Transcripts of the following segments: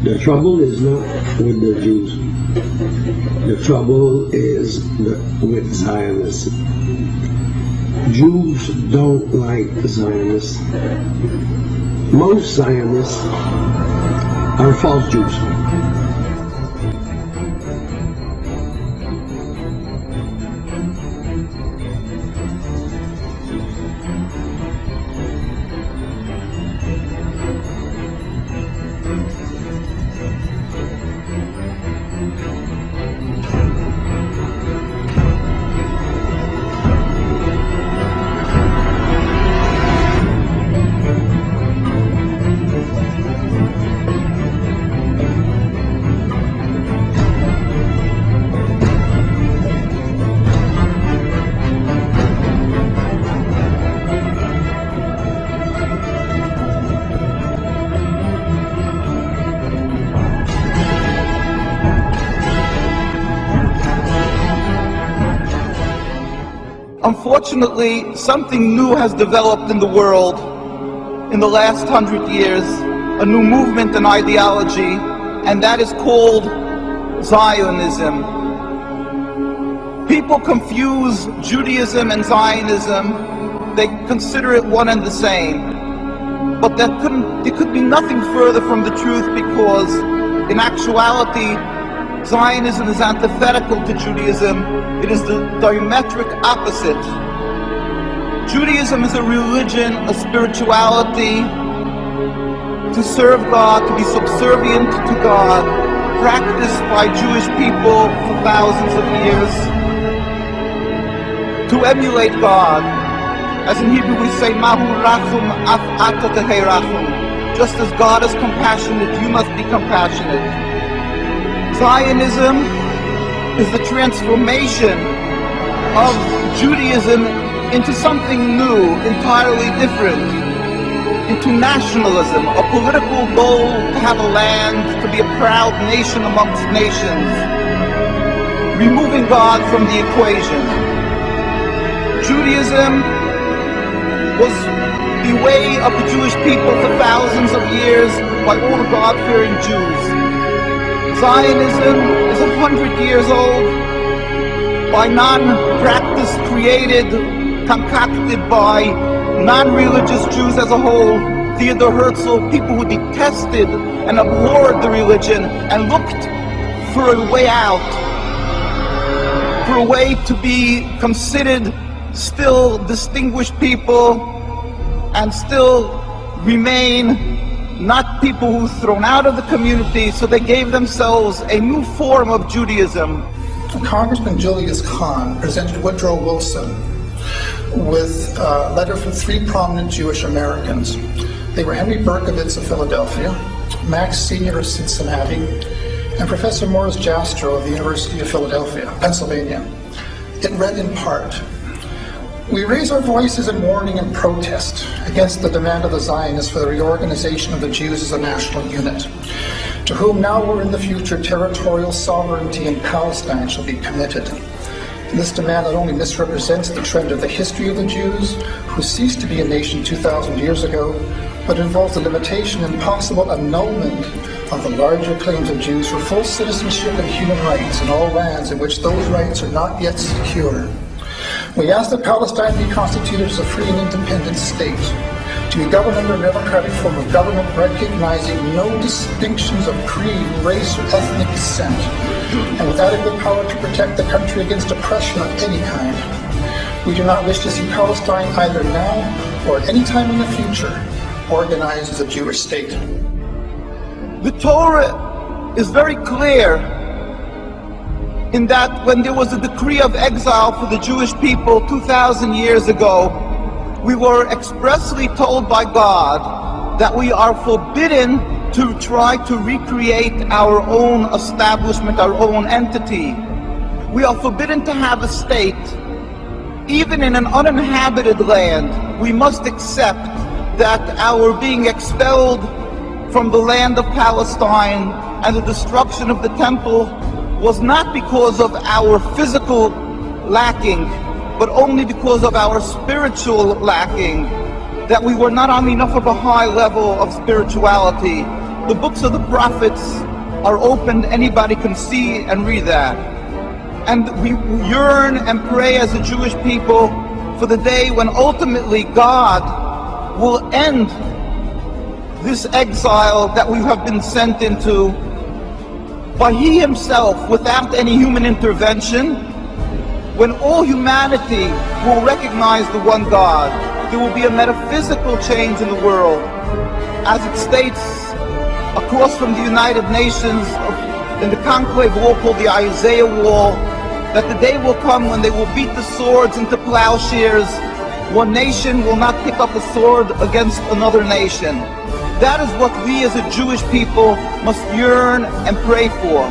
The trouble is not with the Jews. The trouble is with Zionists. Jews don't like Zionists. Most Zionists are false Jews. Unfortunately, something new has developed in the world in the last 100 years, a new movement and ideology, and that is called Zionism. People confuse Judaism and Zionism. They consider it one and the same. But it could be nothing further from the truth, because in actuality, Zionism is antithetical to Judaism. It is the diametric opposite. Judaism is a religion, a spirituality, to serve God, to be subservient to God, practiced by Jewish people for thousands of years, to emulate God. As in Hebrew we say, Mahu rachum af ata tehei rachum. Just as God is compassionate, you must be compassionate. Zionism is the transformation of Judaism into something new, entirely different, into nationalism, a political goal to have a land, to be a proud nation amongst nations, removing God from the equation. Judaism was the way of the Jewish people for thousands of years by all the God-fearing Jews. Zionism is 100 years old, by non-practice created, concocted by non-religious Jews as a whole, Theodor Herzl, people who detested and abhorred the religion and looked for a way out, for a way to be considered still distinguished people and still remain not people who were thrown out of the community, so they gave themselves a new form of Judaism. Congressman Julius Kahn presented Woodrow Wilson with a letter from three prominent Jewish Americans. They were Henry Berkowitz of Philadelphia, Max Senior of Cincinnati, and Professor Morris Jastrow of the University of Philadelphia, Pennsylvania. It read in part, "We raise our voices in warning and protest against the demand of the Zionists for the reorganization of the Jews as a national unit, to whom now or in the future territorial sovereignty in Palestine shall be committed. This demand not only misrepresents the trend of the history of the Jews, who ceased to be a nation 2,000 years ago, but involves the limitation and possible annulment of the larger claims of Jews for full citizenship and human rights in all lands in which those rights are not yet secure. We ask that Palestine be constituted as a free and independent state, to be governed under a democratic form of government recognizing no distinctions of creed, race, or ethnic descent, and with adequate power to protect the country against oppression of any kind. We do not wish to see Palestine either now or at any time in the future organized as a Jewish state." The Torah is very clear in that when there was a decree of exile for the Jewish people 2,000 years ago, we were expressly told by God that we are forbidden to try to recreate our own establishment, our own entity. We are forbidden to have a state. Even in an uninhabited land, we must accept that our being expelled from the land of Palestine and the destruction of the temple was not because of our physical lacking, but only because of our spiritual lacking, that we were not on enough of a high level of spirituality. The books of the prophets are open, anybody can see and read that. And we yearn and pray as a Jewish people for the day when ultimately God will end this exile that we have been sent into by He Himself, without any human intervention, when all humanity will recognize the one God. There will be a metaphysical change in the world, as it states across from the United Nations in the conclave wall called the Isaiah Wall, that the day will come when they will beat the swords into plowshares. One nation will not pick up a sword against another nation. That is what we as a Jewish people must yearn and pray for.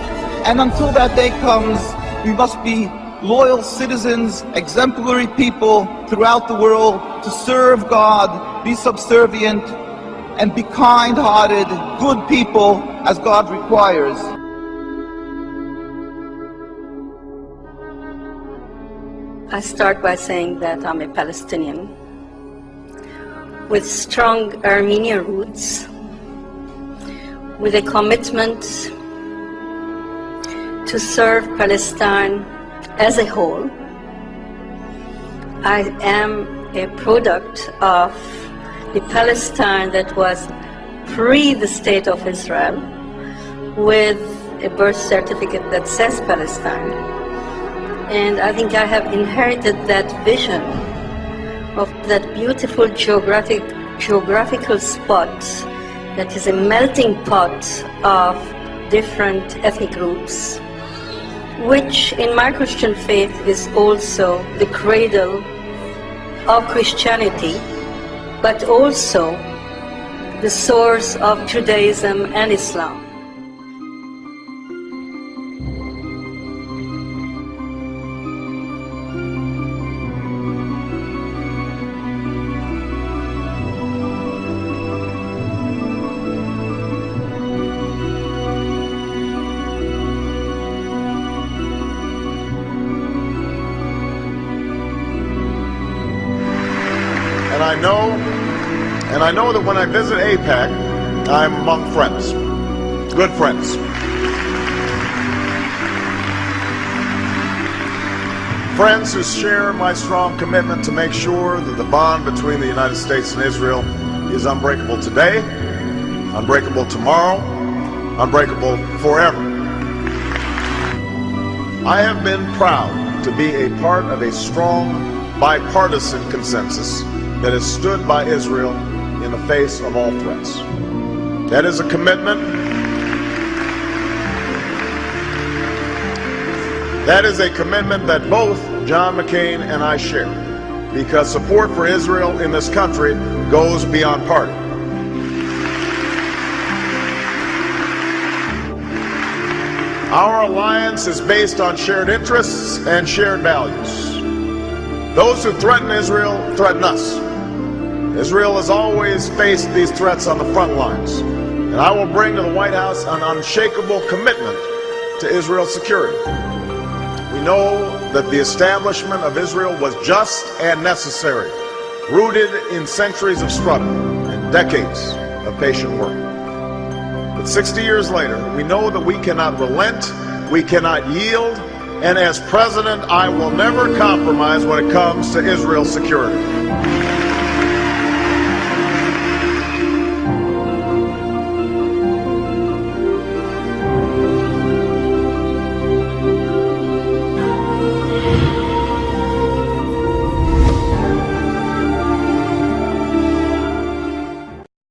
And until that day comes, we must be loyal citizens, exemplary people throughout the world to serve God, be subservient, and be kind-hearted, good people as God requires. I start by saying that I'm a Palestinian with strong Armenian roots, with a commitment to serve Palestine as a whole. I am a product of the Palestine that was pre the State of Israel, with a birth certificate that says Palestine. And I think I have inherited that vision of that beautiful geographical spot that is a melting pot of different ethnic groups, which in my Christian faith is also the cradle of Christianity, but also the source of Judaism and Islam. And I know that when I visit AIPAC, I'm among friends, good friends. Friends who share my strong commitment to make sure that the bond between the United States and Israel is unbreakable today, unbreakable tomorrow, unbreakable forever. I have been proud to be a part of a strong bipartisan consensus that has stood by Israel in the face of all threats. That is a commitment. That is a commitment that both John McCain and I share, because support for Israel in this country goes beyond party. Our alliance is based on shared interests and shared values. Those who threaten Israel threaten us. Israel has always faced these threats on the front lines, and I will bring to the White House an unshakable commitment to Israel's security. We know that the establishment of Israel was just and necessary, rooted in centuries of struggle and decades of patient work. But 60 years later, we know that we cannot relent, we cannot yield, and as president, I will never compromise when it comes to Israel's security.